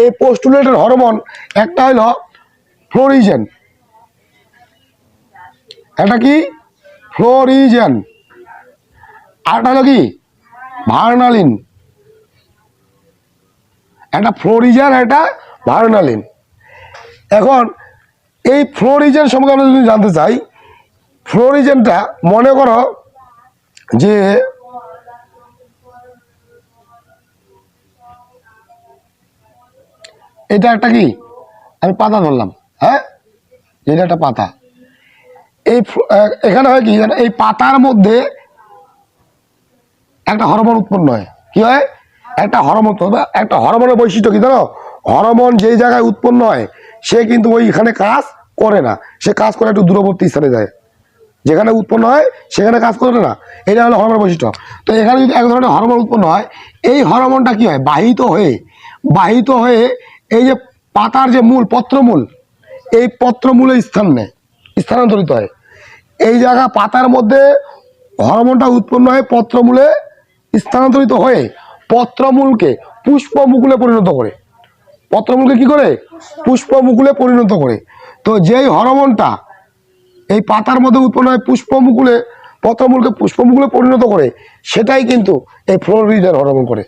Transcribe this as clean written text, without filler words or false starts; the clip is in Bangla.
এই পোস্টুলেটেড হরমোন একটা হলো ফ্লোরিজেন, একটা কি ফ্লোরিজেন, আরেকটা হলো কি ভার্নালিন। একটা ফ্লোরিজেন, একটা ভার্নালিন। এখন এই ফ্লোরিজেন সম্পর্কে আমরা যদি জানতে চাই, ফ্লোরিজেনটা মনে করো যে এটা একটা কি আমি পাতা ধরলাম, হ্যাঁ এটা একটা পাতা। এই এখানে হয় কি এই পাতার মধ্যে একটা হরমোন উৎপন্ন হয়। কি হয়? একটা হরমোন। একটা হরমোনের বৈশিষ্ট্য কি জানো? হরমোন যেই জায়গায় উৎপন্ন হয় সে কিন্তু ওইখানে কাজ করে না, সে কাজ করে একটু দূরবর্তী স্থানে যায়। যেখানে উৎপন্ন হয় সেখানে কাজ করে না, এটা হলো হরমোনের বৈশিষ্ট্য। তো এখানে যদি এক ধরনের হরমোন উৎপন্ন হয়, এই হরমোনটা কি হয় বাহিত হয়ে এই যে পাতার যে মূল পত্রমূল, এই পত্রমূলে স্থান নেয়, স্থানান্তরিত হয়। এই জায়গা পাতার মধ্যে হরমোনটা উৎপন্ন হয়, পত্রমূলে স্থানান্তরিত হয়ে পত্রমূলকে পুষ্পমুকুলে পরিণত করে। পত্রমূলকে কি করে? পুষ্পমুকুলে পরিণত করে। তো যেই হরমোনটা এই পাতার মধ্যে উৎপন্ন হয় পত্রমূলকে পুষ্পমুকুলে পরিণত করে, সেটাই কিন্তু এই ফ্লোরিজেন হরমোন করে।